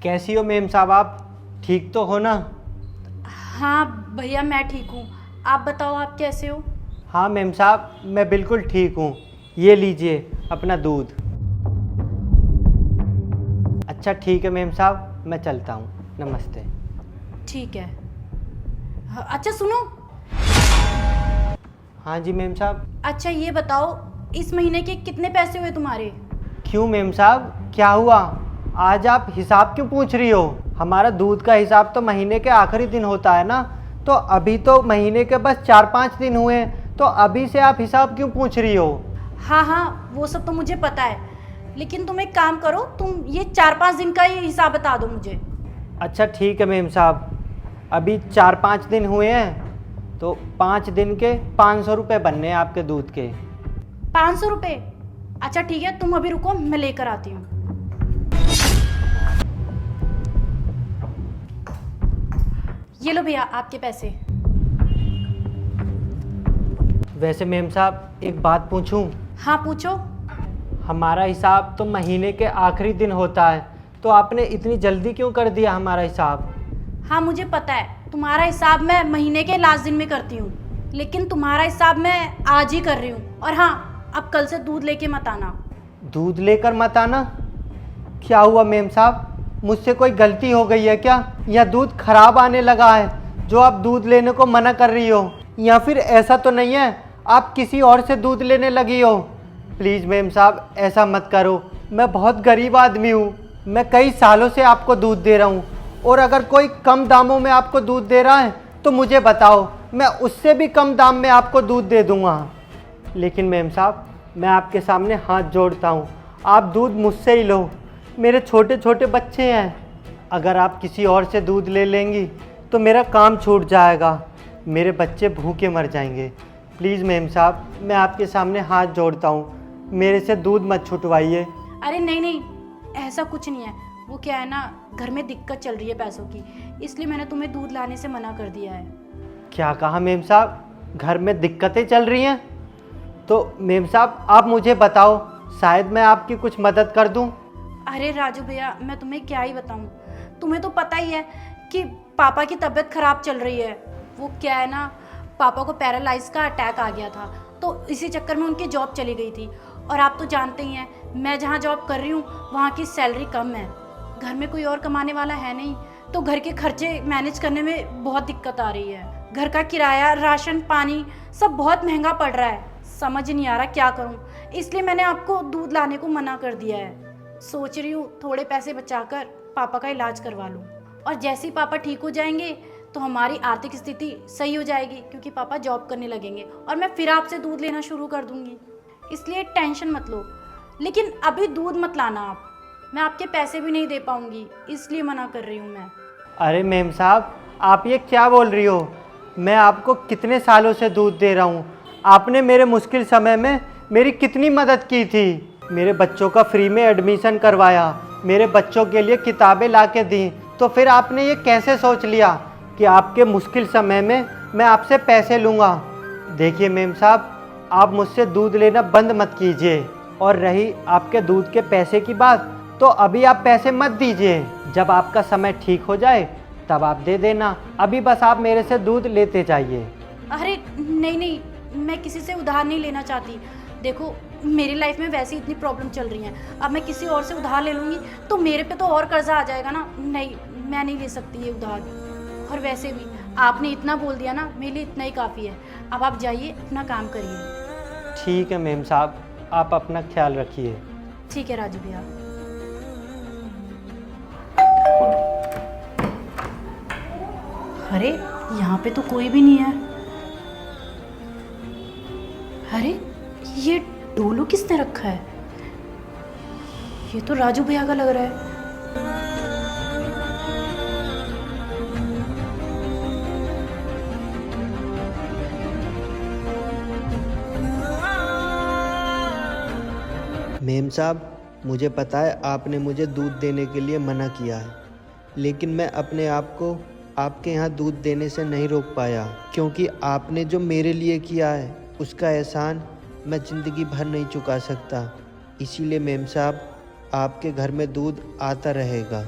कैसी हो मेम साहब आप? ठीक तो हो ना? हाँ भैया मैं ठीक हूँ। आप बताओ आप कैसे हो? हाँ मेम साहब मैं बिल्कुल ठीक हूँ। ये लीजिए अपना दूध। अच्छा ठीक है मेम साहब, मैं चलता हूँ। नमस्ते। ठीक है। अच्छा सुनो। हाँ जी मेम साहब। अच्छा ये बताओ, इस महीने के कितने पैसे हुए तुम्हारे? क्यों मेम साहब, क्या हुआ? आज आप हिसाब क्यों पूछ रही हो? हमारा दूध का हिसाब तो महीने के आखिरी दिन होता है ना। तो अभी तो महीने के बस 4-5 दिन हुए हैं, तो अभी से आप हिसाब क्यों पूछ रही हो? हाँ हाँ वो सब तो मुझे पता है, लेकिन तुम एक काम करो, तुम ये 4-5 दिन का ही हिसाब बता दो मुझे। अच्छा ठीक है मेम साहब, अभी 4-5 दिन हुए हैं तो 5 दिन के 500 रुपये बनने हैं आपके दूध के। 500 रुपये? अच्छा ठीक है, तुम अभी रुको, मैं लेकर आती हूँ। ये लो भैया आपके पैसे। वैसे मेम साहब एक बात पूछूं? हाँ पूछो। हमारा हिसाब तो महीने के आखिरी दिन होता है, तो आपने इतनी जल्दी क्यों कर दिया हमारा हिसाब? हाँ मुझे पता है, तुम्हारा हिसाब मैं महीने के लास्ट दिन में करती हूँ, लेकिन तुम्हारा हिसाब मैं आज ही कर रही हूँ। और हाँ, अब कल से दूध लेके मत आना। दूध लेकर मत आना? क्या हुआ मेम साहब, मुझसे कोई गलती हो गई है क्या? या दूध खराब आने लगा है जो आप दूध लेने को मना कर रही हो? या फिर ऐसा तो नहीं है आप किसी और से दूध लेने लगी हो? प्लीज़ मेम साहब ऐसा मत करो, मैं बहुत गरीब आदमी हूँ। मैं कई सालों से आपको दूध दे रहा हूँ, और अगर कोई कम दामों में आपको दूध दे रहा है तो मुझे बताओ, मैं उससे भी कम दाम में आपको दूध दे दूँगा। लेकिन मेम साहब मैं आपके सामने हाथ जोड़ता हूँ, आप दूध मुझसे ही लो। मेरे छोटे छोटे बच्चे हैं, अगर आप किसी और से दूध ले लेंगी तो मेरा काम छूट जाएगा, मेरे बच्चे भूखे मर जाएंगे। प्लीज़ मेम साहब मैं आपके सामने हाथ जोड़ता हूँ, मेरे से दूध मत छुटवाइए। अरे नहीं नहीं, ऐसा कुछ नहीं है। वो क्या है ना, घर में दिक्कत चल रही है पैसों की, इसलिए मैंने तुम्हें दूध लाने से मना कर दिया है। क्या कहा मेम साहब? घर में दिक्कतें चल रही हैं? तो मेम साहब आप मुझे बताओ, शायद मैं आपकी कुछ मदद कर दूं। अरे राजू भैया मैं तुम्हें क्या ही बताऊं, तुम्हें तो पता ही है कि पापा की तबीयत खराब चल रही है। वो क्या है ना, पापा को पैरालाइज का अटैक आ गया था, तो इसी चक्कर में उनकी जॉब चली गई थी। और आप तो जानते ही हैं, मैं जहाँ जॉब कर रही हूँ वहाँ की सैलरी कम है, घर में कोई और कमाने वाला है नहीं, तो घर के खर्चे मैनेज करने में बहुत दिक्कत आ रही है। घर का किराया, राशन पानी सब बहुत महंगा पड़ रहा है, समझ नहीं आ रहा क्या करूँ, इसलिए मैंने आपको दूध लाने को मना कर दिया है। सोच रही हूँ थोड़े पैसे बचाकर पापा का इलाज करवा लूँ, और जैसे ही पापा ठीक हो जाएंगे तो हमारी आर्थिक स्थिति सही हो जाएगी, क्योंकि पापा जॉब करने लगेंगे और मैं फिर आपसे दूध लेना शुरू कर दूँगी। इसलिए टेंशन मत लो, लेकिन अभी दूध मत लाना आप, मैं आपके पैसे भी नहीं दे पाऊँगी, इसलिए मना कर रही हूँ मैं। अरे मेम साहब आप ये क्या बोल रही हो? मैं आपको कितने सालों से दूध दे रहा हूँ, आपने मेरे मुश्किल समय में मेरी कितनी मदद की थी। मेरे बच्चों का फ्री में एडमिशन करवाया, मेरे बच्चों के लिए किताबें ला के दी, तो फिर आपने ये कैसे सोच लिया कि आपके मुश्किल समय में मैं आपसे पैसे लूँगा? देखिए मेम साहब आप मुझसे दूध लेना बंद मत कीजिए, और रही आपके दूध के पैसे की बात, तो अभी आप पैसे मत दीजिए, जब आपका समय ठीक हो जाए तब आप दे देना, अभी बस आप मेरे से दूध लेते जाइए। अरे नहीं नहीं, मैं किसी से उधार नहीं लेना चाहती। देखो मेरी लाइफ में वैसे ही इतनी प्रॉब्लम चल रही हैं, अब मैं किसी और से उधार ले लूँगी तो मेरे पे तो और कर्जा आ जाएगा ना। नहीं, मैं नहीं ले सकती ये उधार, और वैसे भी आपने इतना बोल दिया ना, मेरे लिए इतना ही काफ़ी है। अब आप जाइए अपना काम करिए। ठीक है मेम साहब, आप अपना ख्याल रखिए। ठीक है राजू भैया। अरे यहाँ पे तो कोई भी नहीं है। अरे ये डोलू किसने रखा है? ये तो राजू भैया का लग रहा है। मेम साहब मुझे पता है आपने मुझे दूध देने के लिए मना किया है, लेकिन मैं अपने आप को आपके यहाँ दूध देने से नहीं रोक पाया, क्योंकि आपने जो मेरे लिए किया है उसका एहसान मैं ज़िंदगी भर नहीं चुका सकता। इसीलिए मेम साहब आपके घर में दूध आता रहेगा।